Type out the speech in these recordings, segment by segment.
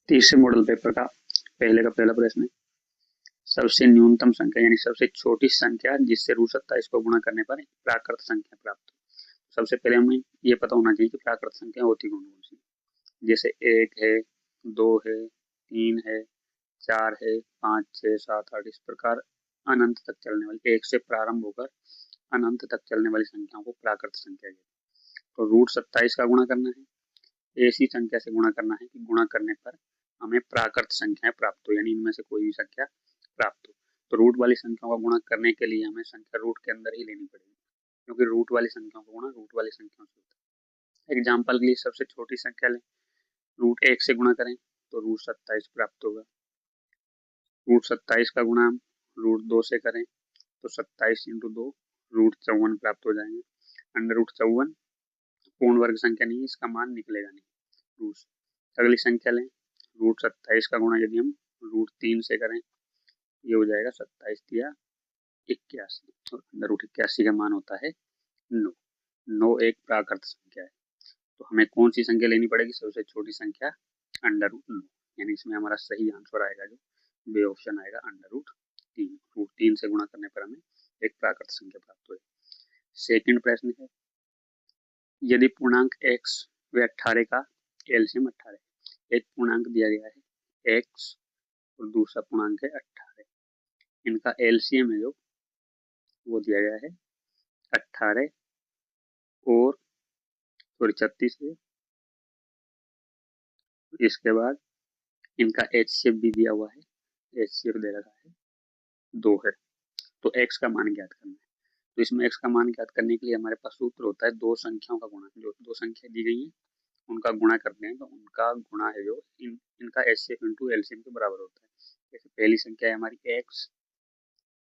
तीसरे model paper का पहला प्रश्न है, सबसे न्यूनतम संख्या यानी सबसे छोटी संख्या जिससे रूट 27 को गुणा करने पर प्राकृत संख्या प्राप्त हो। सबसे पहले हमें ये पता होना चाहिए कि प्राकृत संख्या होती कौन कौन सी, जैसे 1 है, 2 है, 3 है, 4 है, 5, 6, 7, 8 इस प्रकार अनंत तक चलने वाली, 1 से प्रारंभ होकर अनंत तक चलने वाली संख्याओं को प्राकृत संख्या कहते हैं। तो रूट 27 का गुणा करना है, ऐसी संख्या से गुणा करना है कि गुणा करने पर हमें प्राकृत संख्याएं प्राप्त हो, यानी इनमें से कोई भी संख्या प्राप्त हो। तो रूट वाली संख्याओं का गुणा करने के लिए हमें संख्या रूट के अंदर ही लेनी पड़ेगी, क्योंकि रूट वाली संख्याओं का गुणा रूट वाली संख्याओं से होता है। एग्जाम्पल के लिए सबसे छोटी संख्या लें, रूट 1 से गुणा करें तो रूट 27 प्राप्त होगा। रूट 27 का गुणा हम रूट 2 से करें तो 27 इंटू 2 रूट 54 प्राप्त हो जाएंगे। अंडर रूट 54 पूर्ण वर्ग संख्या नहीं, इसका मान निकलेगा नहीं रूट। अगली संख्या लें, रूट 27 का गुणा यदि हम रूट 3 से करें, ये हो जाएगा 27 या 81, और अंडर रूट 81 का मान होता है 9। 9 एक प्राकृत संख्या है, तो हमें कौन सी संख्या लेनी पड़ेगी, सबसे छोटी संख्या अंडर रूट 9, यानी इसमें हमारा सही आंसर आएगा जो बे ऑप्शन आएगा अंडर रूट 3। रूट 3 से गुणा करने पर हमें एक प्राकृत संख्या प्राप्त होगी। सेकंड प्रश्न है, यदि पूर्णांक x व 18 का एलसीएम 18, एक पूर्णांक दिया गया है x और दूसरा पूर्णांक है 18, इनका एलसीएम है जो वो दिया गया है 18 और 36 है। इसके बाद इनका एचसीएफ भी दिया हुआ है, एचसीएफ दे रखा है 2 है। तो x का मान ज्ञात करना है, तो इसमें x का मान ज्ञात करने के लिए हमारे पास सूत्र होता है दो संख्याओं का गुणा। जो दो संख्या दी गई है उनका गुणा करते हैं, तो उनका गुणा है जो इनका एचसीएफ इंटू एलसीएम के बराबर होता है। जैसे पहली संख्या है हमारी x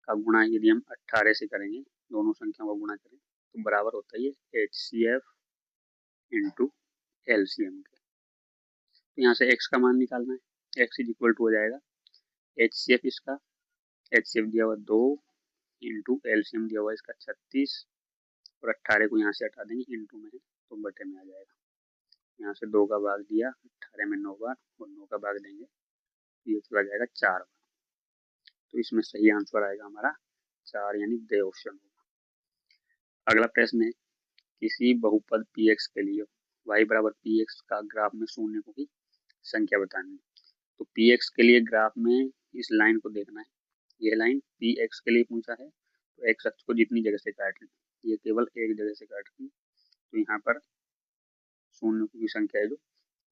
का गुणा यदि हम 18 से करेंगे, दोनों संख्याओं का गुणा करें तो बराबर होता है ये एचसीएफ इंटू एलसीएम के। तो यहाँ से x का मान निकालना है, x इज इक्वल टू हो जाएगा एचसीएफ, इसका एचसीएफ दिया हुआ 2 इंटू एलसीएम दिया हुआ इसका 36, और 18 को यहाँ से हटा देंगे, इंटू में है तो बटे में आ जाएगा। यहाँ से 2 का भाग दिया 18 में 9 बार, और 9 का भाग देंगे ये चला जाएगा 4 बार। तो इसमें सही आंसर आएगा हमारा 4, यानी दे ऑप्शन होगा। अगला प्रश्न है, किसी बहुपद px के लिए y बराबर px का ग्राफ में शून्य की संख्या बतानी है। तो px के लिए ग्राफ में इस लाइन को देखना है, यह लाइन px के लिए पूछा है, तो x अक्ष को जितनी जगह से काट लें, ये केवल एक जगह से काट लें, तो यहाँ पर शून्य की संख्या है जो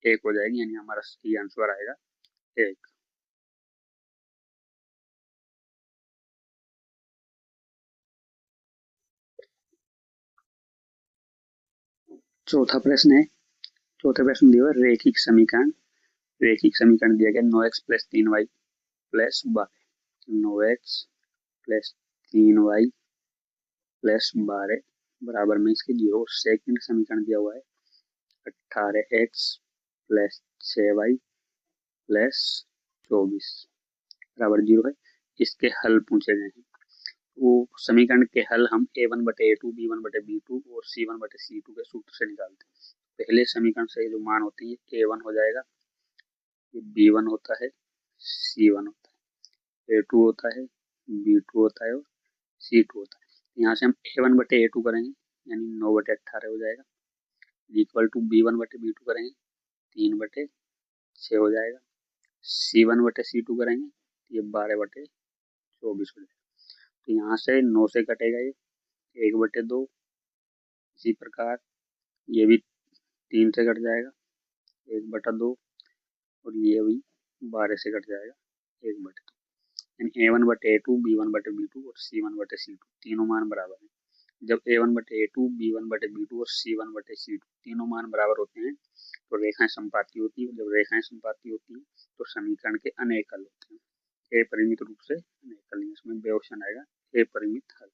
1 हो जाएगी, यानी हमारा सही आंसर आएगा 1। चौथा प्रश्न है, चौथे प्रश्न दिया हुआ रैखिक समीकरण। रैखिक समीकरण दिया गया 9x plus 3y plus 12, 9x plus 3y plus 12 बराबर में इसके 0। सेकंड समीकरण दिया हुआ है 18x प्लस 6y प्लस 24 बराबर 0 है। इसके हल पूछे गए हैं, वो समीकरण के हल हम a1/a2, b1/b2 और c1/c2 के सूत्र से निकालते हैं। पहले समीकरण से जो मान होते हैं ये a1 हो जाएगा, ये b1 होता है, c1 होता है, a2 होता है, b2 होता है और c2 होता है। यहाँ से हम a1/a2 करेंगे यानी 9/18 हो जाएगा, इक्वल टू b1/b2 करेंगे 3/6 हो जाएगा, c1/c2 करेंगे ये 12/24 हो जाएगा। तो यहाँ से 9 से कटेगा ये 1/2, इसी प्रकार ये भी 3 से कट जाएगा 1/2, और ये भी 12 से कट जाएगा 1/2, यानी a1/a2, b1/b2 और c1/c2 तीनों मान बराबर हैं। जब a1/a2, b1/b2 और c1/c2 तीनों मान बराबर होते हैं तो रेखाएं संपाती होती है। जब रेखाएं संपाती होती हैं तो समीकरण के अनेक हल होते हैं, अपरिमित रूप से अनेक हल, इसमें बे ऑप्शन आएगा अपरिमित हल।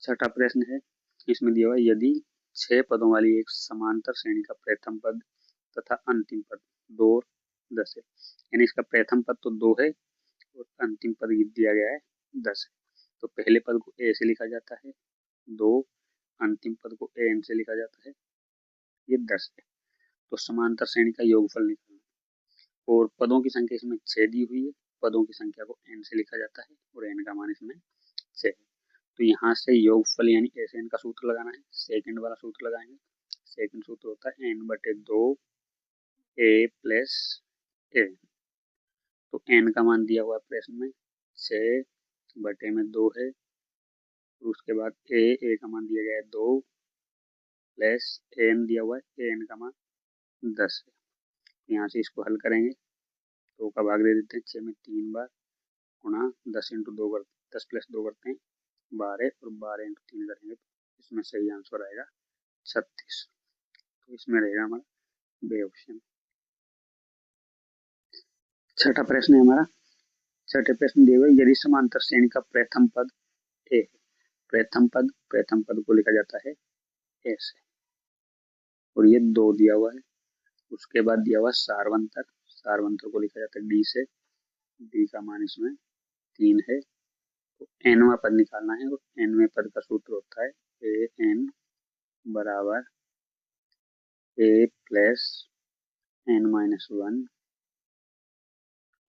छठा प्रश्न है, इसमें दिया हुआ यदि 6 पदों वाली एक समांतर श्रेणी का प्रथम पद तथा अंतिम पद 2 और 10 है, यानी इसका प्रथम पद तो 2 है और अंतिम पद दिया गया है 10 है, तो पहले पद को a से लिखा जाता है 2, अंतिम पद को an से लिखा जाता है, ये 10 है। तो समांतर श्रेणी का योगफल निकालना, और पदों की संख्या इसमें 6 दी हुई है। पदों की संख्या को n से लिखा जाता है और n का मान इसमें 6 है। तो यहाँ से योगफल यानी SN का सूत्र लगाना है। सेकंड वाला सूत्र लगाएंगे। सेकंड सूत्र होता है n/2 a प्लस a। तो n का मान दिया हुआ है प्रश्न में 6/2 है। उसके बाद a का मान दिया गया है 2 प्लस n दिया हुआ है, n का मान 10 है। यहाँ से इसको हल करेंगे, 2 का भाग दे देते हैं 6 में 3 बार, गुणा 10 × 2 कर 10 + 2 करते हैं 12 और 12 × 3 करेंगे तो इसमें सही आंसर आएगा 36। तो इसमें रहेगा हमारा बे ऑप्शन। छठा प्रश्न है हमारा। छठे प्रश्न दिए हुए यदि समांतर श्रेणी का प्रथम पद ए है, प्रथम पद को लिखा जाता है ए से और ये 2 दिया हुआ है। उसके बाद दिया हुआ सारवंतर को लिखा जाता है डी से, डी का मान इसमें 3 है। तो nवां पद निकालना है और nवें पद का सूत्र होता है an बराबर a प्लस n-1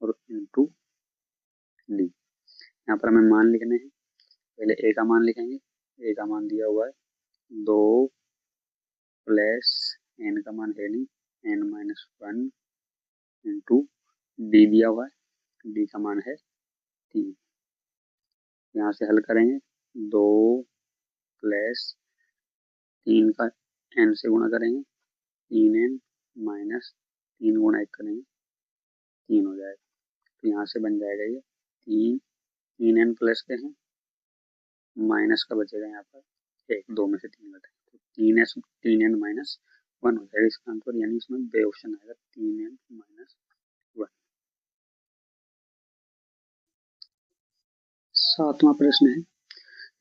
और इंटू डी। यहाँ पर हमें मान लिखने हैं। पहले a का मान लिखेंगे। a का मान दिया हुआ है 2 प्लस n का मान है नहीं, n-1 इंटू डी दिया हुआ है, डी का मान है 3। यहाँ से हल करेंगे 2 प्लस 3 का n से गुणा करेंगे 3n माइनस 3 गुणा 1 करेंगे 3 हो जाएगा। तो यहाँ से बन जाएगा ये 3n प्लस के हैं, माइनस का बचेगा यहाँ पर 1, 2 में से 3 घटाएंगे तो 3n माइनस 1 हो जाएगा इसका आंसर, यानी इसमें बे ऑप्शन आएगा 3n माइनस 1। सातवां प्रश्न है।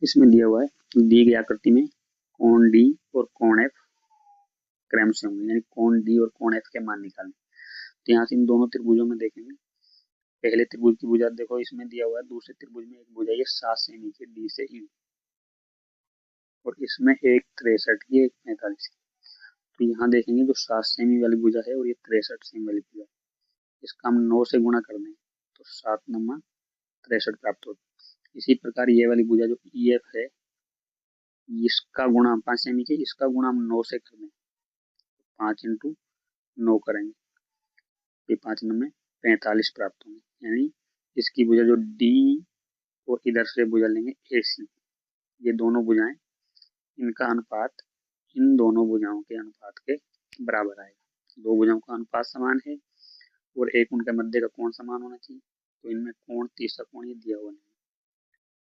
इसमें दिया हुआ है दी गई आकृति में कोण डी और कोण एफ क्रम से होंगे, यानी कोण डी और कोण एफ के मान निकालने। तो यहाँ से इन दोनों त्रिभुजों में देखेंगे। पहले त्रिभुज की भुजा देखो इसमें दिया हुआ है, दूसरे त्रिभुज में एक भुजा ये 7 सेमी के डी से ई और इसमें एक 63 की एक 45 की। तो यहाँ देखेंगे जो 7 सेमी वाली भुजा है और ये 63 सेमी वाली भुजा है, इसका हम 9 से गुणा कर दें तो 7 × 9 = 63 प्राप्त होता है। इसी प्रकार ये वाली भुजा जो ई एफ है, इसका गुणा 5 सेमी के, इसका गुणा हम 9 से कर दें, 5 × 9 करेंगे, ये 5 × 9 में 45 प्राप्त होंगे। यानी इसकी भुजा जो डी और इधर से भुजा लेंगे ए सी, ये दोनों भुजाएं, इनका अनुपात इन दोनों भुजाओं के अनुपात के बराबर आएगा। दो भुजाओं का अनुपात समान है और एक उनके मध्य का कोण समान होना चाहिए। तो इनमें कोण, तीसरा कोण ये दिया हुआ नहीं है।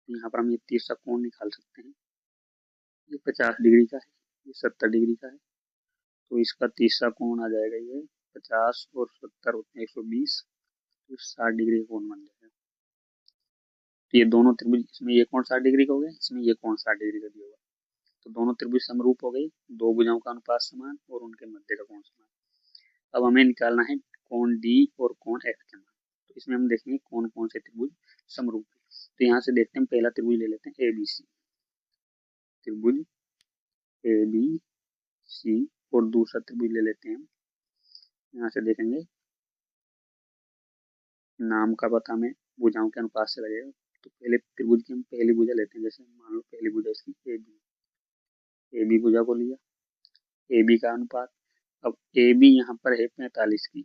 यहाँ पर हम ये तीसरा कोण निकाल सकते हैं। ये 50 डिग्री का है, ये 70 डिग्री का है। तो इसका तीसरा कोण आ जाएगा ये 50 और 70 होते हैं 120, तो 60 डिग्री का कोण बन जाएगा। तो ये दोनों त्रिभुज, इसमें ये कोण 60 डिग्री का हो गया, इसमें ये कोण 60 डिग्री का दिया हुआ। तो दोनों त्रिभुज समरूप हो गई, दो भुजाओं का अनुपात समान और उनके मध्य का कोण समान। अब हमें निकालना है कोण डी और कोण एफ के मान। तो इसमें हम देखेंगे कौन कौन से त्रिभुज समरूप है। तो यहाँ से देखते हैं, पहला त्रिभुज ले लेते हैं एबीसी, त्रिभुज एबीसी, और दूसरा त्रिभुज ले लेते हैं। यहाँ से देखेंगे नाम का पता हमें भुजाओं के अनुपात से लगेगा। तो पहले त्रिभुज की हम पहली भुजा लेते हैं। जैसे मान लो पहली भुजा इसकी ए बी भुजा को लिया, ए बी का अनुपात, अब ए बी यहाँ पर है 45 की,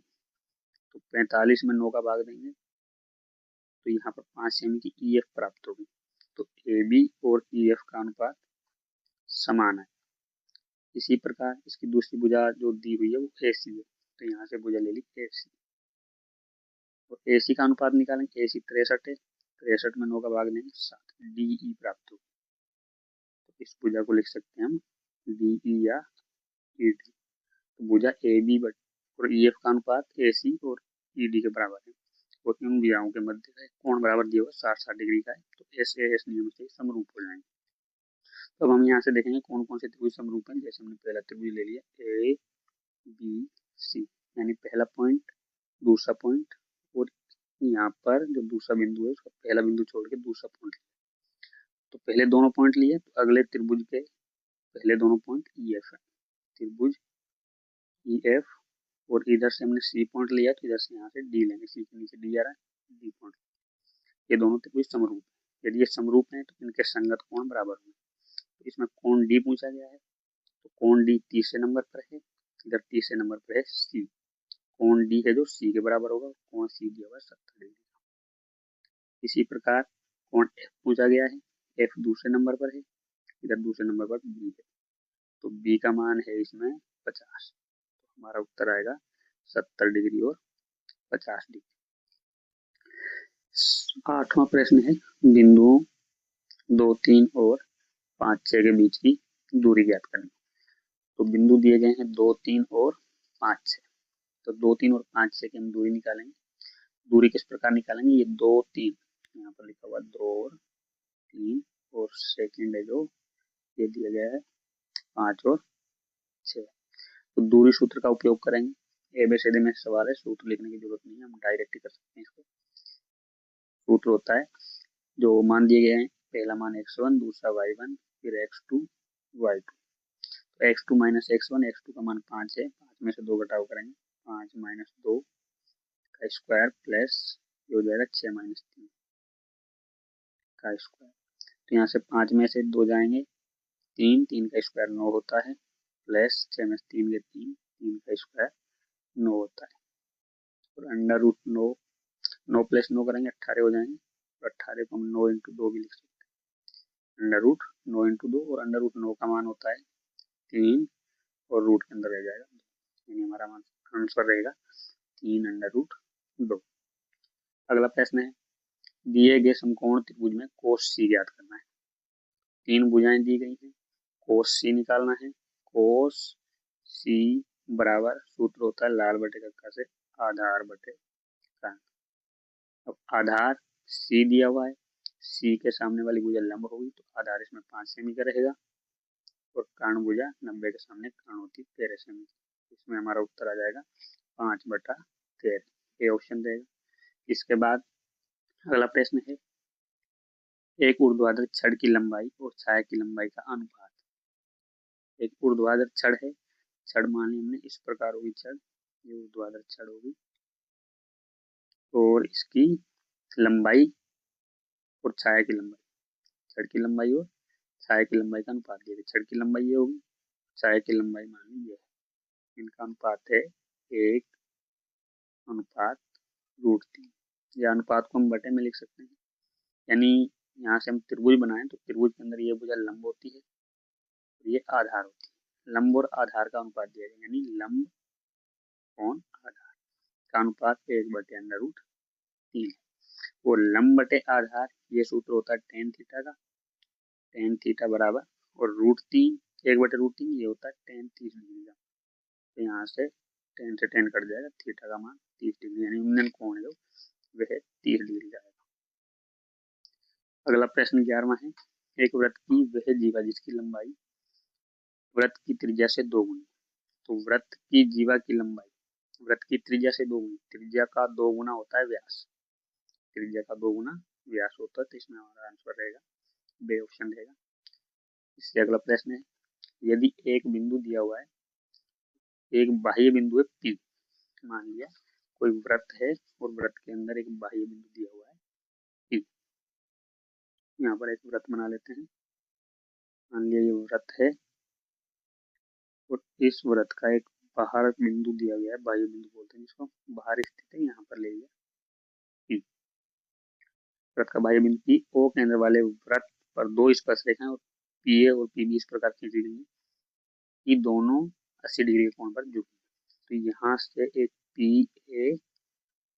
तो 45 में 9 का भाग देंगे तो यहाँ पर 5 सेमी की ई एफ प्राप्त होगी। तो ए बी और ई एफ का अनुपात समान है। इसी प्रकार इसकी दूसरी भुजा जो दी हुई है वो ए सी है, तो यहाँ से भुजा ले ली ए सी, और ए सी का अनुपात निकालेंगे। ए सी 63 है, 63 में 9 का भाग देंगे 7, डी ई प्राप्त होगी। तो इस भुजा को लिख सकते हैं हम डी ई या ई डी। तो भुजा ए बी और ई एफ का अनुपात ए सी और ई डी के बराबर है और इन भुजाओं के मध्य का कोण बराबर दिया हुआ 60 डिग्री का है। तो एस ए एस नियम से समरूप हो जाएंगे। तो अब हम यहाँ से देखेंगे कौन कौन से त्रिभुज समरूप हैं। जैसे हमने पहला त्रिभुज ले लिया ए बी सी, यानी पहला पॉइंट, दूसरा पॉइंट, और यहाँ पर जो दूसरा बिंदु है उसका पहला बिंदु छोड़ के दूसरा पॉइंट लिया। तो पहले दोनों पॉइंट लिए, तो अगले त्रिभुज के पहले दोनों पॉइंट ई एफ है। त्रिभुज ई एफ और इधर से हमने सी पॉइंट लिया तो इधर से यहाँ से डी लेंगे, सी के नीचे डी आ रहा है, डी पॉइंट। ये दोनों त्रिभुज समरूप है। यदि ये समरूप है तो इनके संगत कोण बराबर होंगे। तो इसमें कोण डी पूछा गया है, तो कोण डी तीसरे नंबर पर है, इधर तीसरे नंबर पर है सी। कोण डी है जो सी के बराबर होगा, कोण सी दिया हुआ 70 डिग्री। इसी प्रकार कोण एफ पूछा गया है, एफ दूसरे नंबर पर है, इधर दूसरे नंबर पर बी है, तो बी का मान है इसमें 50। तो हमारा उत्तर आएगा 70 डिग्री और 50 डिग्री। 8वां प्रश्न है बिंदुओं 2, 3 और 5, 6 के बीच की दूरी ज्ञात करनी। तो बिंदु दिए गए हैं 2, 3 और 5, 6। तो 2, 3 और 5, 6 की हम दूरी निकालेंगे। दूरी किस प्रकार निकालेंगे, ये 2, 3 यहाँ पर लिखा हुआ 2 और 3 और सेकंड है जो ये दिया गया है 5 और 6। तो दूरी सूत्र का उपयोग करेंगे। एबीसीडी में सवाल है, सूत्र लिखने की जरूरत नहीं है, हम डायरेक्ट ही कर सकते हैं इसको। सूत्र होता है जो मान दिए गए हैं, पहला मान x1, दूसरा y1, फिर x2, y2। तो x2 माइनस x1, x2 का मान 5 है, 5 में से 2 घटाव करेंगे, 5 माइनस 2 का स्क्वायर प्लस ये हो जाएगा 6 माइनस 3 का स्क्वायर। तो यहाँ से 5 में से 2 जाएंगे, 3, 3 का स्क्वायर 9 होता है, प्लस 6 में से 3 गए 3, 3 का स्क्वायर 9 होता है, और अंडर रूट 9, 9 प्लस 9 करेंगे 18 हो जाएंगे, और 18 को हम 9 इंटू 2 भी लिख सकते हैं, अंडर रूट 9 इंटू 2, और अंडर रूट 9 का मान होता है 3, और रूट के अंदर रह जाएगा, यानी हमारा मान आंसर रहेगा 3 अंडर रूट 2। अगला प्रश्न है दिए गए समकोण त्रिभुज में कोस सी ज्ञात करना है। 3 भुजाएं दी गई हैं, कोस सी निकालना है। कोस सी बराबर सूत्र होता है लाल बटे कक्का से आधार बटे कान। अब आधार सी दिया हुआ है, सी के सामने वाली भुजा लंब होगी तो आधार इसमें 5 सेमी का रहेगा, और कर्ण भुजा 90 के सामने कर्ण होती 13 सेमी। इसमें हमारा उत्तर आ जाएगा 5/13, ये ऑप्शन देगा। इसके बाद अगला प्रश्न है एक ऊर्ध्वाधर छड़ की लंबाई और छाया की लंबाई का अनुपात। एक ऊर्ध्वाधर छड़ है, छड़ मान ली हमने इस प्रकार होगी छड़, ये ऊर्ध्वाधर छड़ होगी, और इसकी लंबाई और छाया की लंबाई, छड़ की लंबाई और छाया की लंबाई का अनुपात दिया गया। छड़ की लंबाई ये होगी, छाया की लंबाई मान ली ये है, इनका अनुपात है 1/√3। या अनुपात को हम बटे में लिख सकते हैं, यानी यहाँ से हम त्रिभुज बनाएं तो त्रिभुज के अंदर ये भुजा लंब होती है, ये आधार होती है, लंब और आधार का अनुपात दिया गया, यानी लंब कोण आधार का अनुपात 1/√3 है। और लंब बटे आधार ये सूत्र होता है tan थीटा का, tan थीटा बराबर, और √3 1/√3 ये होता है tan 30 डिग्री का। तो यहाँ से tan से tan कट जाएगा, थीटा का मान 30 डिग्री, यानी उन्नयन कोण जो वह 30 डिग्री जाएगा। अगला प्रश्न 11वां है एक वृत्त की वह जीवा जिसकी लंबाई वृत्त की त्रिज्या से 2 गुनी। तो वृत्त की जीवा की लंबाई वृत्त की त्रिज्या से 2 गुनी, त्रिज्या का 2 गुना होता है व्यास, त्रिज्या का 2 गुना व्यास होता है, तो इसमें हमारा आंसर रहेगा बे ऑप्शन रहेगा। इससे अगला प्रश्न है यदि एक बिंदु दिया हुआ है, एक बाह्य बिंदु है P, मान लिया कोई वृत्त है और वृत्त के अंदर एक बाह्य बिंदु दिया हुआ है P। यहाँ पर एक वृत्त बना लेते हैं, मान लिया ये वृत्त है और इस वृत्त का एक बाहर बिंदु दिया गया है, बाह्य बिंदु बोलते हैं जिसको, बाहर स्थित है, यहाँ पर ले लिया P। वृत्त का बाह्य बिंदु P, O केंद्र वाले वृत्त पर 2 स्पर्शरेखाएं और PA और PB इस प्रकार खींची गई है कि दोनों 80 डिग्री के कोण पर झुकी। तो यहाँ से एक PA,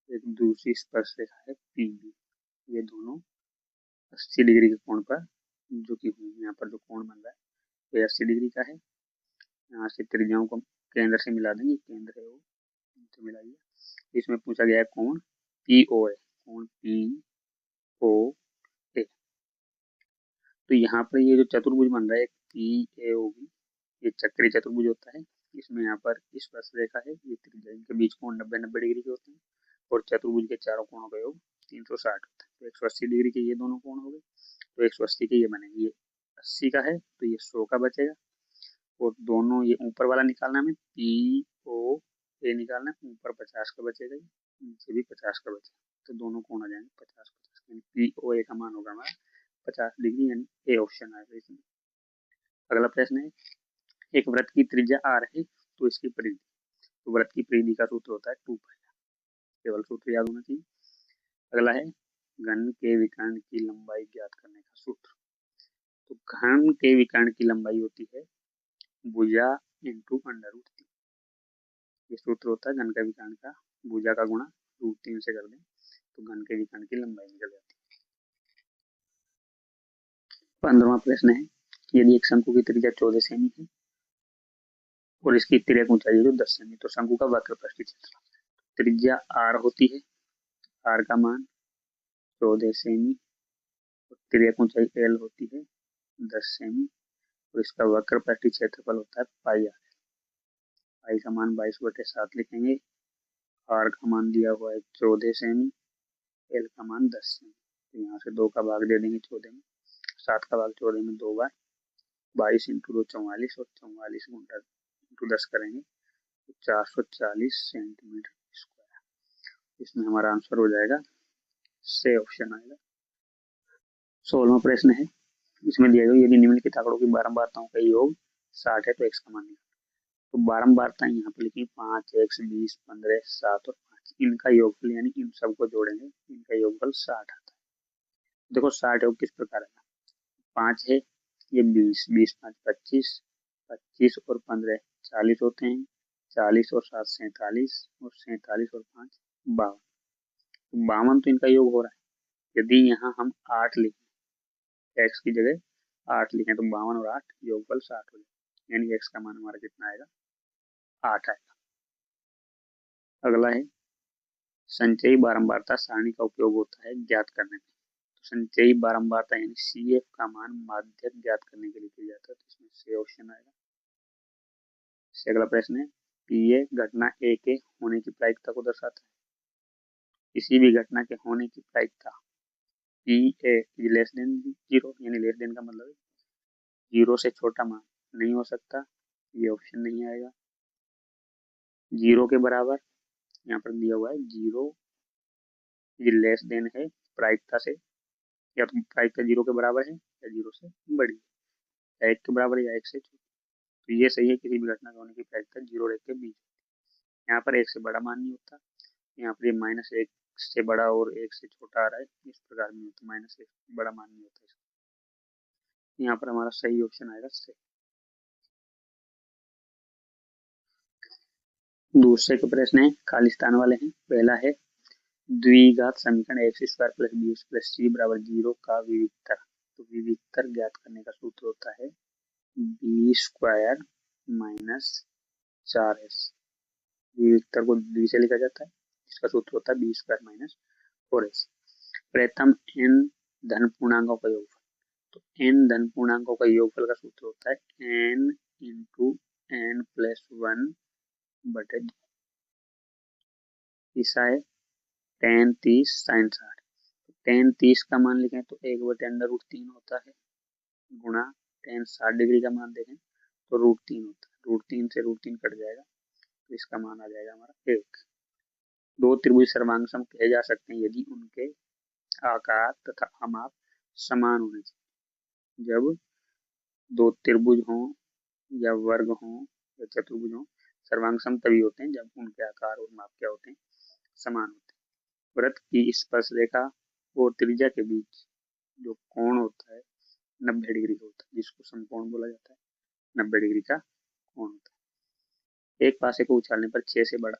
एक दूसरी स्पर्शरेखा है PB, ये दोनों 80 डिग्री के कोण पर झुकी हुई है। यहाँ पर जो कोण बन रहा है वो 80 डिग्री का है। यहाँ से त्रिज्याओं को केंद्र से मिला देंगे, केंद्र है वो तो मिलाइए। इसमें पूछा गया है कोण POA, कोण POA। तो यहाँ पर ये जो चतुर्भुज बन रहा है PAOB, ये चक्रीय चतुर्भुज होता है। इसमें यहाँ पर स्पर्शरेखा है, ये त्रिज्या, इनके बीच कोण 90-90 डिग्री के होते हैं, और चतुर्भुज के चारों कोणों का योग 360 होता है। तो 180 डिग्री के ये दोनों कोण हो गए, तो 180 के ये बनेंगे, ये 80 का है तो ये 100 का बचेगा, और दोनों ये ऊपर वाला निकालना में POA ए निकालना है, ऊपर 50 का बचेगा, नीचे भी 50 का बचेगा, तो दोनों कोण आ जाएंगे 50-50, यानी पी ओ ए का मान होगा हमारा 50 डिग्री, यानी ए ऑप्शन आएगा इसमें। अगला प्रश्न है, एक वृत्त की त्रिज्या आर है तो इसकी परिधि, तो वृत्त की परिधि का सूत्र होता है 2 पाई, केवल सूत्र याद होना चाहिए। अगला है घन के विकर्ण की लंबाई ज्ञात करने का सूत्र, तो घन के विकर्ण की लंबाई होती है भुजा इंटू √3, ये सूत्र होता है घन के विकर्ण का, भुजा का गुणा √3 से कर दें तो घन के विकर्ण की लंबाई निकल जाती है। 15वां प्रश्न है, यदि एक शंकु की त्रिज्या 14 सेमी है और इसकी तिर्यक ऊंचाई है 10 सेमी, तो शंकु का वक्र पृष्ठ क्षेत्रफल, त्रिज्या आर होती है, आर का मान 14 सेमी और तिर्यक ऊंचाई एल होती है 10 सेमी और इसका वक्र पृष्ठ क्षेत्रफल होता है पाई आर। पाई का मान 22/7 लिखेंगे, आर का मान दिया हुआ है 14 सेमी, एल का मान 10 सेमी, तो यहाँ से 2 का भाग दे देंगे 14 में, 7 का भाग 14 में 2 बार, 22 इंटू 2 44 और 44 इंटू 10 करेंगे तो 440 सेंटीमीटर स्क्वायर, इसमें हमारा आंसर हो जाएगा से ऑप्शन आएगा। 16वां प्रश्न है, इसमें दिया गया यदि निम्नलिखित आंकड़ों की बारंबारताओं का योग 60 है तो x का मान निकालें, तो बारंबारता यहाँ पे लिखी 5, x, 20, 15, 7 और 5, इनका योगफल यानी इन सबको जोड़ेंगे, इनका योगफल 60 आता है। देखो 60 योग किस प्रकार है, 5 है, ये 20, 20 5 25, 25 और 15 40 होते हैं, 40 और 7 47 और 47 और 5 52, तो 52 तो इनका योग हो रहा है। यदि यहाँ हम 8 लिखें, x की जगह 8 लिखें तो 52 और 8 योगफल 60 हो जाएगा, यानी x का मान हमारा कितना आएगा, 8 आएगा। अगला है संचयी बारंबारता सारणी का उपयोग होता है ज्ञात करने में, तो संचयी बारंबारता यानी CF का मान माध्यक ज्ञात करने के लिए किया जाता है, तो इसमें से ऑप्शन आएगा। इससे अगला प्रश्न है, PA घटना A के होने की प्रायिकता को दर्शाता है, किसी भी घटना के होने की प्रायिकता PA लेस देन 0, यानी लेस देन का मतलब है 0 से छोटा मान नहीं हो सकता, ये ऑप्शन नहीं आएगा। 0 के बराबर यहाँ पर दिया हुआ है 0 लेस देन है प्रायिकता से, या तो प्रायिकता 0 के बराबर है या 0 से बड़ी है, या 1 के बराबर या 1 से छोटी, तो ये सही है, किसी भी घटना के होने की प्रायिकता 0 और 1 के बीच। यहाँ पर 1 से बड़ा मान नहीं होता, यहाँ पर ये -1 से बड़ा और 1 से छोटा आ रहा है, इस प्रकार नहीं होता, -1 से बड़ा मान नहीं होता इसका, यहाँ पर हमारा सही ऑप्शन आएगा से। दूसरे के प्रश्न है, खालिस्तान वाले हैं। पहला है द्विघात समीकरण x² + bx + c = 0 का विविक्तर, तो विविक्तर ज्ञात करने का सूत्र होता है b² - 4s, विविक्तर को b से लिखा जाता है, इसका सूत्र होता है b² - 4s। प्रथम n धन पूर्णांकों का योगफल, तो n धन पूर्णांकों का योगफल का सूत्र होता है n इंटू n + 1/2। तीसरा है tan 30 sin 60, tan 30 का मान लिखें तो 1/√3 होता है, गुणा tan 60 डिग्री का मान देखें तो √3 होता है, √3 से √3 कट जाएगा, तो इसका मान आ जाएगा हमारा 1। दो त्रिभुज सर्वांग सम कहे जा सकते हैं यदि उनके आकार तथा amaप समान होने चाहिए। जब दो त्रिभुज हों या वर्ग हों या चतुर्भुज हों, सर्वांग सम तभी होते हैं जब उनके आकार और माप क्या होते हैं, समान होते हैं। वृत्त की स्पर्श रेखा और त्रिज्या के बीच जो कोण होता है 90 डिग्री होता है, जिसको समकोण बोला जाता है, 90 डिग्री का कोण होता है। एक पासे को उछालने पर 6 से बड़ा,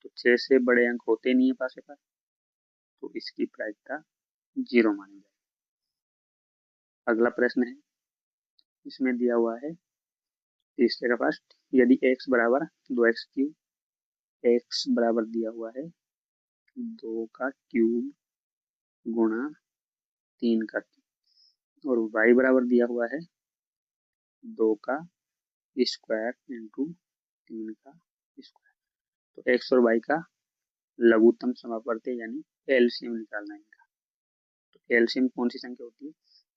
तो 6 से बड़े अंक होते नहीं है पासे पर, तो इसकी प्रायिकता 0 मानी जाएगी। अगला प्रश्न है, इसमें दिया हुआ है तीसरे का फर्स्ट, यदि x बराबर 2x³ x बराबर दिया हुआ है 2 का क्यूब गुणा 3 का क्यूब और y बराबर दिया हुआ है 2 का स्क्वायर इंटू 3 का स्क्वायर, तो x और y का लघुत्तम समापवर्ती यानी एलसीएम निकालना है इनका। तो एलसीएम कौन सी संख्या होती है,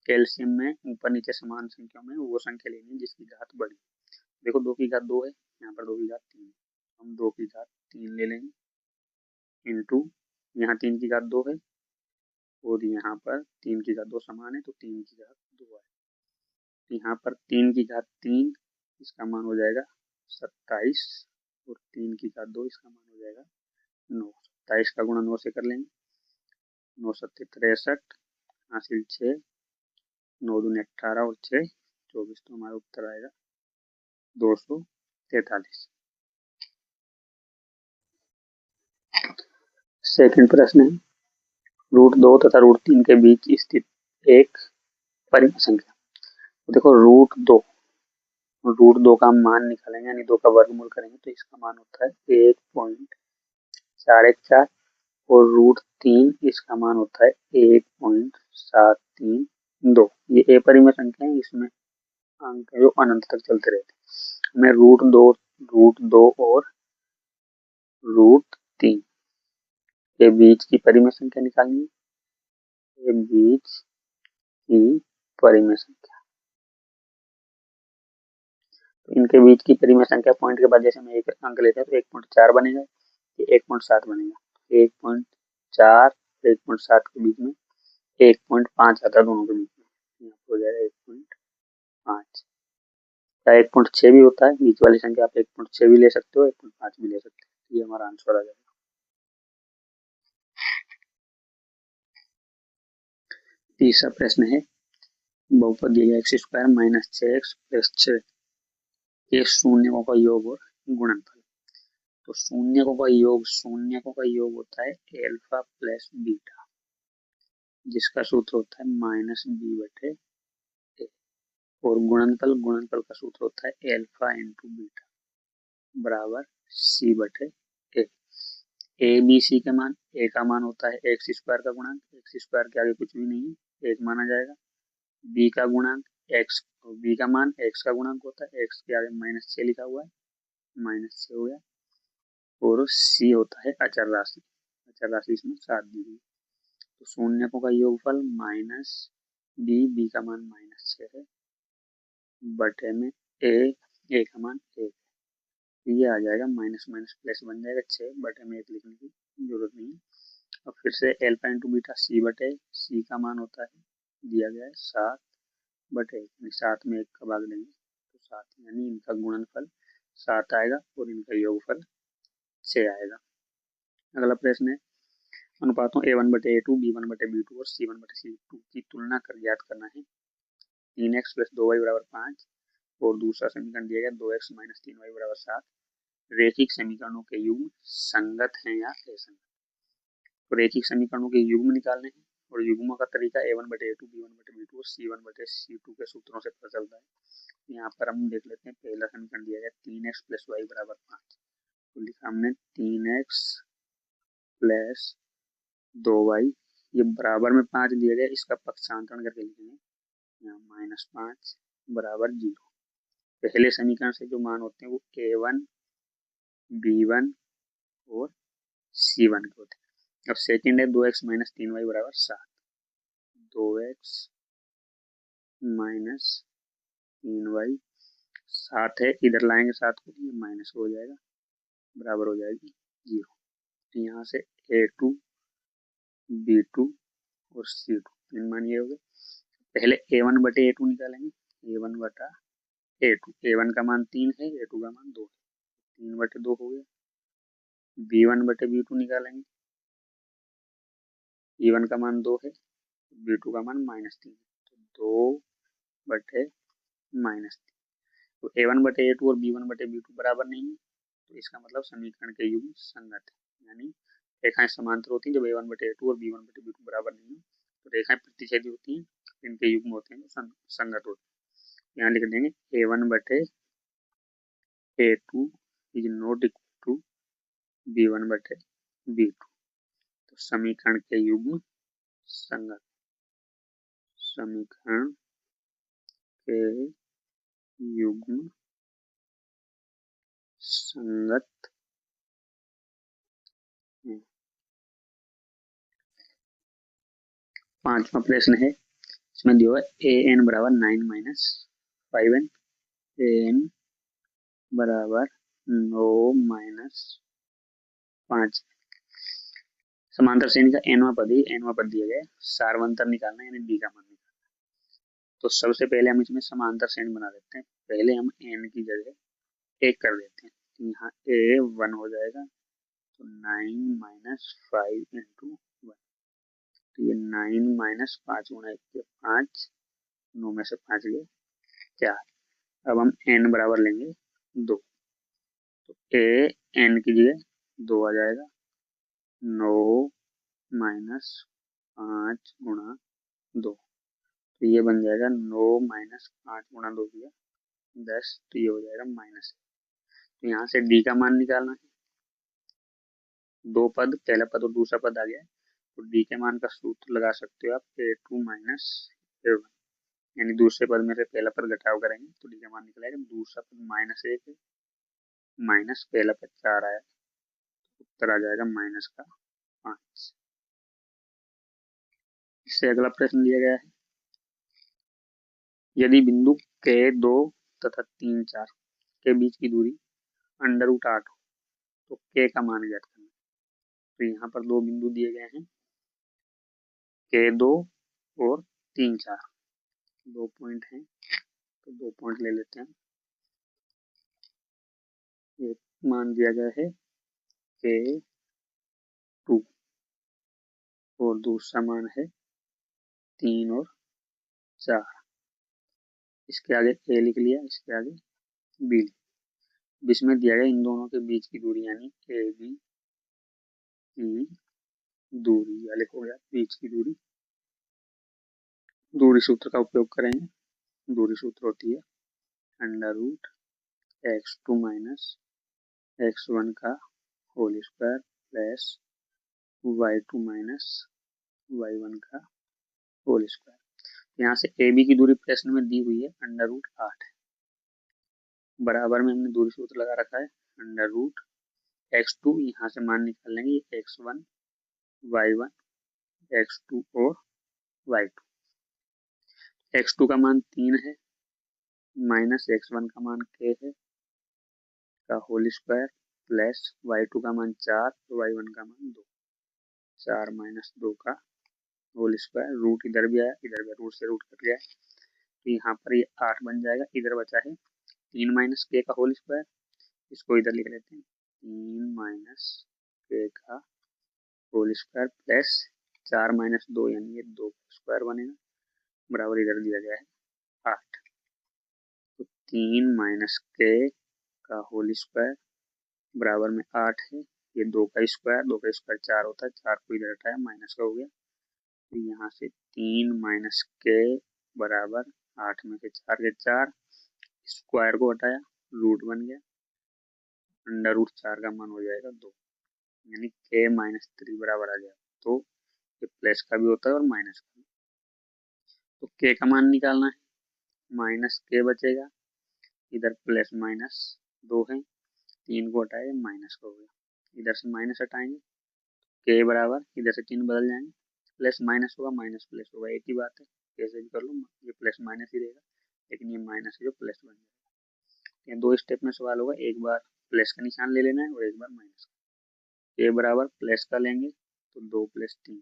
एलसीएम में ऊपर नीचे समान संख्याओं में वो संख्या लेनी है जिसकी घात बड़ी। देखो 2 की घात 2 है, यहाँ पर 2 की घात 3 है, हम 2 की घात 3 ले लेंगे इंटू यहाँ 3 की घात 2 है और यहाँ पर 3 की घात 2 समान है तो 3 की घात 2 है। यहाँ पर 3 की घात 3 इसका मान हो जाएगा 27 और 3 की घात 2 इसका मान हो जाएगा 9। 27 का गुणा 9 से कर लेंगे, 9 सत्ते 63 हासिल 6, 9 दूनी 18 और 6 24, तो हमारा उत्तर आएगा 243। सेकंड प्रश्न है रूट 2 तथा रूट 3 के बीच स्थित एक परिमित संख्या। तो देखो रूट 2 का हम मान निकालेंगे यानी 2 का वर्गमूल करेंगे तो इसका मान होता है 1.414 और रूट 3 इसका मान होता है 1.732। ये अपरिमेय संख्या है, इसमें अंक जो अनंत तक चलते रहते हैं। हमें रूट दो और रूट 3 के बीच की परिमेय संख्या निकालनी है। के बीच की परिमेय संख्या, तो इनके बीच की परिमेय संख्या पॉइंट के बाद जैसे हम एक अंक लेते हैं तो 1.4 बनेगा, ये 1.7 बनेगा। 1.4 1.7 के बीच में 1.5 आता है दोनों के बीच में, यहाँ हो जाएगा 1.5। या 1.6 भी होता है बीच वाली संख्या, आप 1.6 भी ले सकते हो, 1.5 भी ले सकते हो। ये हमारा आंसर आ जाएगा। तीसरा प्रश्न है बहुपद दिया गया x square minus 6x plus 6 के शून्यकों का योग और गुणनफल। तो शून्यकों का योग होता है एल्फा प्लस बीटा, जिसका सूत्र होता है माइनस बी बटे ए, और गुणनफल का सूत्र होता है एल्फा इंटू बीटा बराबर सी बटे ए बी सी के मान, ए का मान होता है एक्स स्क्वायर का गुणांक, एक्स स्क्वायर के आगे कुछ भी नहीं है, एक माना जाएगा। बी का गुणांक एक्स, बी का मान एक्स का गुणांक होता है, एक्स के आगे माइनस 6 लिखा हुआ है, माइनस 6 हो गया। और सी होता है अचर राशि, अचर राशि इसमें 7 दी गई। तो शून्यकों का योगफल माइनस बी का मान माइनस 6 है बटे में ए का मान 1, ये आ जाएगा माइनस माइनस प्लस बन जाएगा 6 बटे में 1 लिखने की जरूरत नहीं है। अब फिर से एल्फा इंटू बीटा सी बटे, सी का मान होता है दिया गया है 7 बटे 1, 7 में 1 का भाग लेंगे तो 7, यानी इनका गुणनफल 7 आएगा और इनका योगफल 6 आएगा। अगला प्रश्न है अनुपातों a1 बटे a2, b1 बटे b2 और c1 बटे c2 की तुलना कर ज्ञात करना है। 3x प्लस 2y बराबर 5 और दूसरा समीकरण दिया गया 2x माइनस 3y बराबर 7 रेखिक समीकरणों के युग्म संगत हैं या असंगत। तो रेखिक समीकरणों के युग्म निकालने हैं और युग्मों का तरीका a1 बटे a2, b1 बटे b2 और c1 बटे c2 के सूत्रों से पता चलता है। यहाँ पर हम देख लेते हैं पहला समीकरण दिया गया 3x प्लस y बराबर 5, तो लिखा हमने 3x प्लस 2y, ये बराबर में 5 दिया गया, इसका पक्षांतरण करके लिखेंगे यहाँ माइनस 5 बराबर 0। पहले समीकरण से जो मान होते हैं वो a1 b1 और c1 के होते हैं। अब सेकंड है 2x माइनस 3y बराबर 7, 2x माइनस 3y 7 है, इधर लाएंगे 7 को, ये माइनस हो जाएगा बराबर हो जाएगी 0। तो यहाँ से a2 b2 और c2 तीन मान ये हो गए। पहले a1 बटे a2 निकालेंगे, a1 बटा a2, a1 का मान 3 है, a2 का मान 2 है, 3 बटे 2 हो गया। b1 बटे b2 निकालेंगे, b1 का मान 2 है, b2 का मान माइनस 3 है, तो 2 बटे माइनस 3। तो a1 बटे a2 और b1 बटे b2 बराबर नहीं है, तो इसका मतलब समीकरण के युग्म संगत है, यानी रेखाएं समांतर होती हैं जब a1 बटे a2 और b1 बटे b2 बराबर नहीं है, तो रेखाएं प्रतिच्छेदी होती हैं, इनके युग्म होते हैं जो संगत होते हैं। यहाँ लिख देंगे a1 बटे a2 is not equal to b1 बटे b2, तो समीकरण के युग्म संगत, समीकरण के युग्म संगत है। पांचवा प्रश्न है, इसमें दिया है an बराबर 9 माइनस 5n, an बराबर 9 माइनस 5। समांतर श्रेणी का nवां पद ही nवां पद दिया गया है, सार्वंतर निकालना है, यानी d का मान निकालना। तो सबसे पहले हम इसमें समांतर श्रेणी बना देते हैं। पहले हम n की जगह 1 कर देते हैं, यहाँ a 1 हो जाएगा, तो 9 माइनस 5 इंटू 1, तो ये 9 माइनस 5 गुणा 1 के 5, 9 में से 5 गए 4। अब हम n बराबर लेंगे 2, तो a n की जगह 2 आ जाएगा, 9 माइनस 5 गुणा 2, तो ये बन जाएगा 9 माइनस 5 गुणा 2 किया 10, तो ये हो जाएगा माइनस। तो यहाँ से d का मान निकालना है। दो पद, पहला पद और दूसरा पद आ गया है, तो d के मान का सूत्र लगा सकते हो आप, a2 माइनस a1, यानी दूसरे पद में से पहला पद घटाव करेंगे तो d का मान निकलेगा, दूसरा पद माइनस 1 है, माइनस पहला पद 4 आया, उत्तर आ जाएगा माइनस का 5। इससे अगला प्रश्न दिया गया है, यदि बिंदु के 2 तथा 3 4 के बीच की दूरी √8 हो तो k का मान ज्ञात करना। तो यहाँ पर दो बिंदु दिए गए हैं, के 2 और 3 4, दो पॉइंट हैं, तो दो पॉइंट ले लेते हैं। एक मान दिया गया है के 2 और दूसरा मान है 3 और 4। इसके आगे ए लिख लिया, इसके आगे बी। इसमें दिया गया इन दोनों के बीच की दूरी, यानी ए बी की दूरी, या लिखो गया बीच की दूरी। दूरी सूत्र का उपयोग करेंगे। दूरी सूत्र होती है √x2 माइनस x1 का whole square plus y2 minus y1 का होल स्क्वायर। यहाँ से ए बी की दूरी प्रश्न में दी हुई है √8 है, बराबर में हमने दूरी सूत्र लगा रखा है √x2, यहाँ से मान निकाल लेंगे x1 y1 x2 और y2। x2 का मान 3 है, माइनस x1 का मान k है का होल स्क्वायर प्लस y2 का मान 4 और y1 का मान 2, 4 माइनस 2 का होल स्क्वायर। रूट इधर भी आया, इधर भी रूट से रूट कट गया, तो यहाँ पर ये 8 बन जाएगा। इधर बचा है 3 माइनस k का होल स्क्वायर, इसको इधर लिख लेते हैं, 3 माइनस k का होल स्क्वायर प्लस 4 माइनस 2, यानी ये 2 का स्क्वायर बनेगा, बराबर इधर दिया गया है 8। तो 3 माइनस k का होल स्क्वायर बराबर में 8 है, ये 2 का स्क्वायर 4 होता है, 4 को इधर हटाया माइनस का हो गया, तो यहाँ से 3 माइनस k बराबर 8 में से 4 के 4, स्क्वायर को हटाया रूट बन गया, √4 का मान हो जाएगा 2, यानी k माइनस 3 बराबर आ गया। तो ये प्लस का भी होता है और माइनस का भी। तो k का मान निकालना है, माइनस k बचेगा, इधर प्लस माइनस 2 है, 3 को हटाए माइनस का हो गया, इधर से माइनस हटाएंगे, k बराबर इधर से 3 बदल जाएंगे, प्लस माइनस होगा माइनस प्लस होगा, एक ही बात है, कैसे भी कर लो, ये प्लस माइनस ही रहेगा, लेकिन ये माइनस है जो प्लस बन जाएगा। ये दो स्टेप में सवाल होगा, एक बार प्लस का निशान ले लेना है और एक बार माइनस का। ये बराबर प्लस का लेंगे तो 2 प्लस 3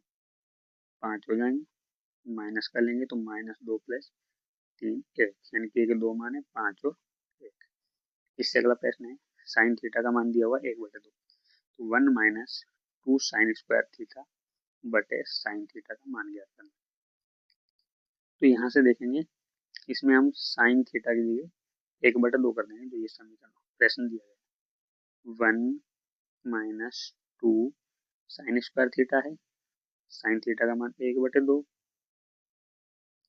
5 हो जाएंगे, माइनस का लेंगे तो माइनस 2 प्लस 3 1, यानी कि के दो मान है 5 और 1। इससे अगला प्रश्न है, साइन थीटा का मान दिया हुआ 1/2, तो 1 माइनस 2 साइन स्क्वायर थीटा बटे साइन थीटा का मान ज्ञात करना। तो यहाँ से देखेंगे, इसमें हम साइन थीटा की जगह 1/2 कर देंगे, जो ये समीकरण प्रश्न दिया गया। 1 माइनस 2 साइन स्क्वायर थीटा है, साइन थीटा का मान 1/2,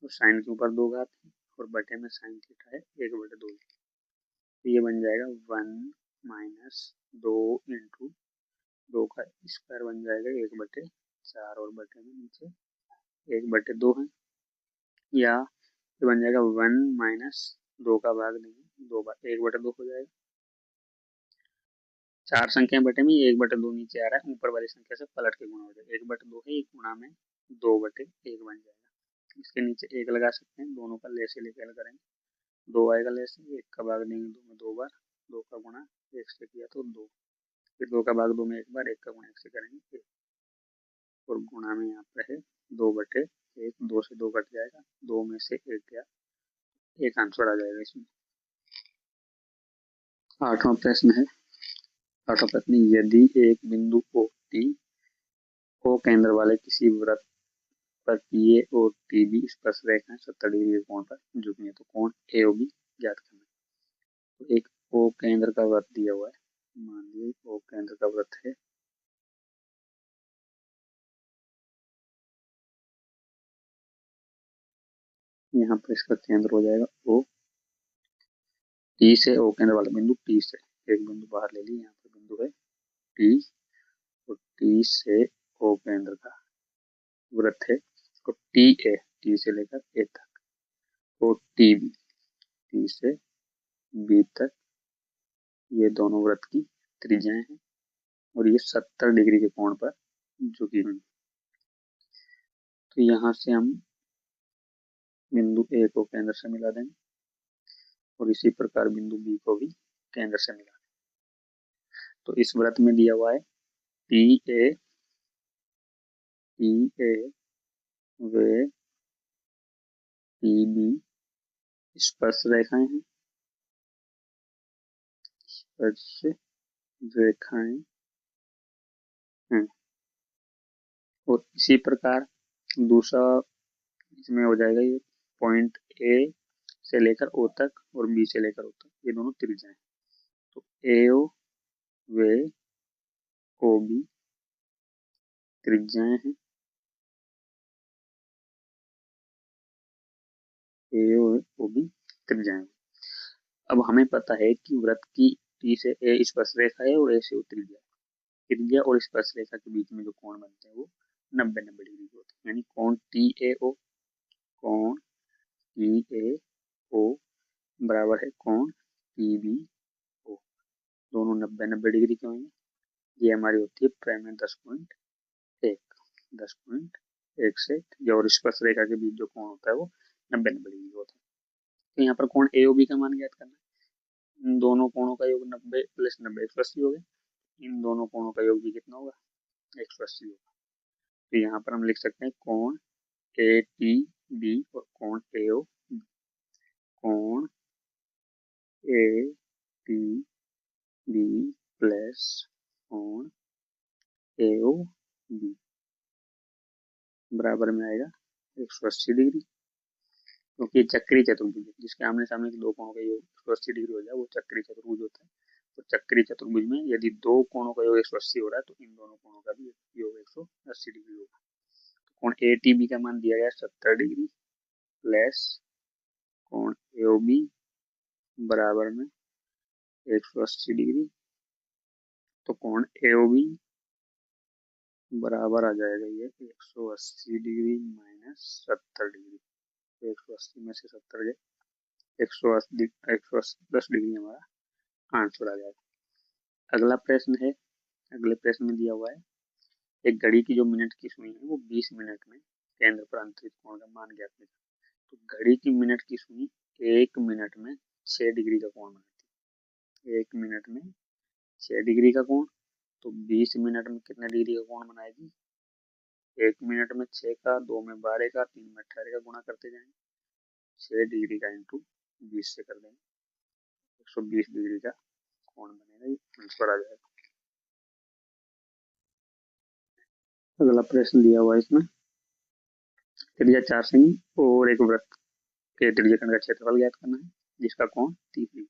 और साइन के ऊपर 2 घात है और बटे में साइन थीटा है 1/2, तो ये बन जाएगा 1 माइनस 2 इंटू 2 का स्क्वायर बन जाएगा 1/4, और बटे में नीचे 1/2 है, या ये बन जाएगा 1 माइनस 2 का भाग नहीं, 2 बार 1/2 हो जाएगा। 4 संख्या बटे में 1/2 नीचे आ रहा है, ऊपर वाली संख्या से पलट के गुणा हो जाएगा, 1/2 है, एक गुणा में 2/1 बन जाएगा। इसके नीचे 1 लगा सकते हैं, दोनों का लेसे लेके हल करेंगे, 2 आएगा लेसे, 1 का भाग देंगे 2 में 2 बार, 2 का गुणा 1 से किया तो 2, फिर 2 का भाग 2 में एक बार, 1 का गुणा 1 से करेंगे 1, और गुणा में यहाँ पे है 2/1, 2 से 2 कट जाएगा, 2 में से 1 गया, 1 आंसर आ जाएगा इसमें। 8वां प्रश्न है, 8वां प्रश्न, यदि एक बिंदु ओ टी ओ केंद्र वाले किसी वृत्त पर टी ए और टी बी स्पर्श रेखाएं 70 डिग्री के कोण पर झुकी है, तो कोण ए ओ बी ज्ञात करना है। तो एक ओ केंद्र का वृत्त दिया हुआ है, मान लीजिए ओ केंद्र का वृत्त है, यहाँ पर इसका केंद्र हो जाएगा ओ, टी से ओ केंद्र वाला बिंदु, टी से एक बिंदु बाहर ले ली, यहाँ पर बिंदु है टी, और टी से ओ केंद्र का वृत्त है, तो टी ए, टी से लेकर ए तक, और टी बी, टी से बी तक, ये दोनों वृत्त की त्रिज्याएं हैं, और ये 70 डिग्री के कोण पर झुकी हुई। तो यहाँ से हम बिंदु ए को केंद्र से मिला देंगे, और इसी प्रकार बिंदु बी को भी केंद्र से मिला देंगे। तो इस वृत्त में दिया हुआ है टी ए व टी बी स्पर्श रेखाएं हैं, स्पर्श रेखाएं हैं, और इसी प्रकार दूसरा इसमें हो जाएगा, ये पॉइंट ए से लेकर ओ तक और बी से लेकर ओ तक, ये दोनों त्रिज्याएं, तो ए ओ व ओ बी त्रिज्याएं हैं, ए ओ बी त्रिज्याएं। अब हमें पता है कि वृत्त की टी से ए स्पर्श रेखा है और ए से ओ त्रिज्या है, त्रिज्या और स्पर्श रेखा के बीच में जो कोण बनते हैं वो 90-90 डिग्री के होते हैं, यानी कोण टी ए ओ, कोण टी ए ओ बराबर है कोण टी बी ओ, दोनों 90-90 डिग्री के होंगे। ये हमारी होती है प्राइम में 10.1 से, और स्पर्श रेखा के बीच जो कोण होता है वो 90-90 डिग्री होता है। तो यहाँ पर कोण ए ओ बी का मान ज्ञात करना है, इन दोनों कोणों का योग 90 + 90 180 हो गया, इन दोनों कोणों का योग भी कितना होगा, 180 होगा। तो यहाँ पर हम लिख सकते हैं कोण ए टी बी और कोण ए ओ बी, कोण ए टी बी प्लस कोण ए ओ बी बराबर में आएगा 180 डिग्री, क्योंकि चक्रीय चतुर्भुज जिसके आमने सामने के दो कोणों का योग 180 डिग्री हो जाए वो चक्रीय चतुर्भुज होता है। तो चक्रीय चतुर्भुज में यदि दो कोणों का योग 180 हो रहा है तो इन दोनों कोणों का भी योग 180 डिग्री होगा। तो कोण ए टी बी का मान दिया गया 70 डिग्री प्लस कोण ए ओ बी बराबर में 180 डिग्री, तो कोण ए ओ बी बराबर आ जाएगा ये 180 डिग्री माइनस 70 डिग्री, 180 में से 70 गए, 110 डिग्री हमारा आंसर आ जाएगा। अगला प्रश्न है, अगले प्रश्न में दिया हुआ है एक घड़ी की जो मिनट की सुई है वो 20 मिनट में केंद्र पर अंतरित कोण का मान ज्ञात करें। तो घड़ी की मिनट की सुई 1 मिनट में 6 डिग्री का कोण बनाती है, 1 मिनट में 6 डिग्री का कोण, तो 20 मिनट में कितने डिग्री का कोण बनाएगी, 1 मिनट में 6 का, 2 में 12 का, 3 में 18 का गुणा करते जाएंगे, 6 डिग्री का इंटू 20 से कर देंगे, 120 डिग्री का कोण बनेगा, ये आंसर आ जाएगा। अगला प्रश्न दिया हुआ है इसमें, त्रिज्या 4 सेमी और एक वृत्त के त्रिज्याखंड का क्षेत्रफल ज्ञात करना है जिसका कोण 30 डिग्री।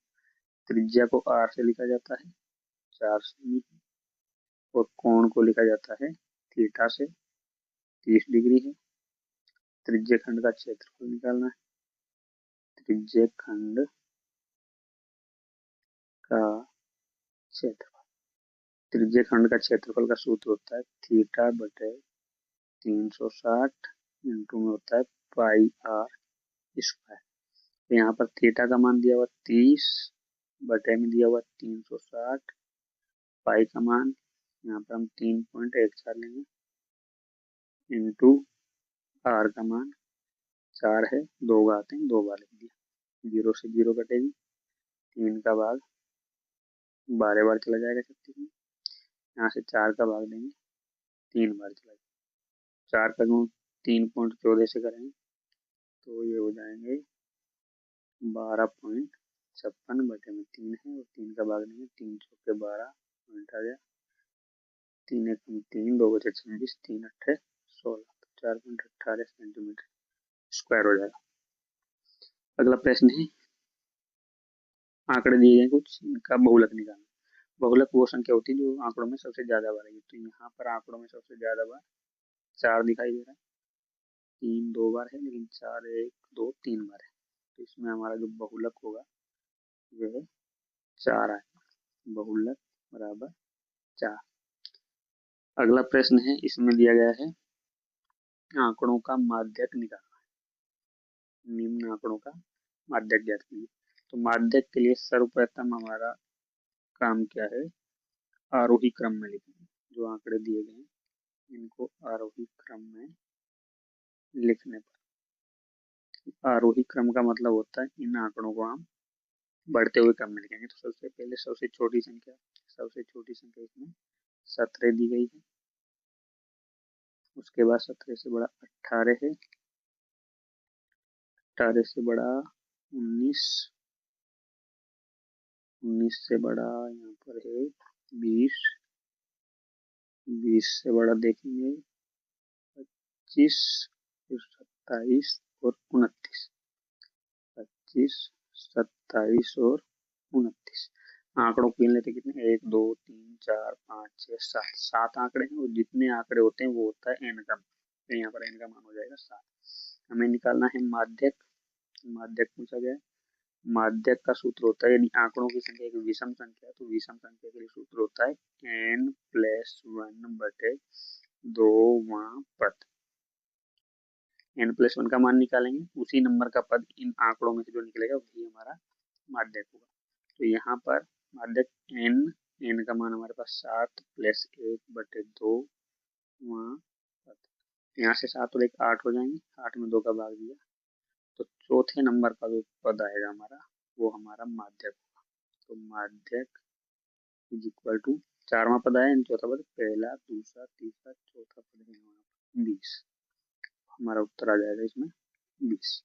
त्रिज्या को r से लिखा जाता है 4 सेमी, और कोण को लिखा जाता है थीटा से 30 डिग्री है। त्रिज्याखंड का क्षेत्रफल निकालना है, त्रिज्याखंड का क्षेत्रफल, त्रिज्याखंड का क्षेत्रफल का सूत्र होता है थीटा बटे 360 इंटू में होता है पाई r स्क्वायर। तो यहाँ पर थीटा का मान दिया हुआ 30 बटे में दिया हुआ 360, पाई का मान यहाँ पर हम 3.14 लेंगे, इंटू आर का मान 4 है, 2 आते हैं 2 बार लिख दिया, 0 से 0 कटेगी, 3 का भाग 12 बार चला जाएगा 36 में। यहाँ से 4 का भाग देंगे, 3 बार चला जाएगा। 4 का गुण 3.14 से करेंगे तो ये हो जाएंगे 12.56 बटे में 3 है, और 3 का भाग देंगे, 3 चौके 12 पॉइंट आ गया, 3 एक 3, 2 बचे 26, 3 अट्ठे 16, 4.18 सेंटीमीटर स्क्वायर हो जाएगा। अगला प्रश्न है, आंकड़े दिए गए कुछ, इनका बहुलक निकालना। बहुलक वो संख्या होती है जो आंकड़ों में सबसे ज्यादा बार आएगी। तो यहाँ पर आंकड़ों में सबसे ज्यादा बार 4 दिखाई दे रहा है, 3 2 बार है, लेकिन 4 1 2 3 बार है। तो इसमें हमारा जो बहुलक होगा वह 4 आएगा, बहुलक बराबर 4। अगला प्रश्न है, इसमें दिया गया है आंकड़ों का माध्यक निकालना है। निम्न आंकड़ों का माध्यक ज्ञात कीजिए। तो माध्यक के लिए सर्वप्रथम हमारा काम क्या है, आरोही क्रम में लिखना। जो आंकड़े दिए गए हैं इनको आरोही क्रम में लिखने पर, आरोही क्रम का मतलब होता है इन आंकड़ों को हम बढ़ते हुए क्रम में लिखेंगे। तो सबसे पहले सबसे छोटी संख्या इसमें 17 दी गई है, उसके बाद 17 से बड़ा 18 है, 18 से बड़ा 19, 19 से बड़ा यहाँ पर है 20, 20 से बड़ा देखेंगे 25, फिर 27 और 29, 25, 27 और 29। आंकड़ों को गिन लेते कितने, 1 2 3 4 5 6 7, 7 आंकड़े हैं, और जितने आंकड़े होते हैं वो होता है एन का। तो यहाँ पर एन का मान हो जाएगा 7। हमें निकालना है माध्यक। माध्यक पूछा गया है। माध्यक का सूत्र होता है, यदि आंकड़ों की संख्या एक विषम संख्या है तो विषम संख्या के लिए सूत्र होता है n+1 बटे 2वां पद। n+1 का मान निकालेंगे, उसी नंबर का पद इन आंकड़ों में से जो निकलेगा वही हमारा माध्यक होगा। तो यहाँ पर माध्यक n का मान हमारे पास 7 + 1 बटे 2 वहाँ पद। यहाँ से 7 और 1 8 हो जाएंगे, 8 में 2 का भाग दिया, तो चौथे नंबर का जो पद आएगा हमारा वो हमारा माध्यक होगा। तो माध्यक इज इक्वल टू 4वां पद आया, चौथा पद, पहला दूसरा तीसरा चौथा पद है हमारा 20। हमारा उत्तर आ जाएगा इसमें 20।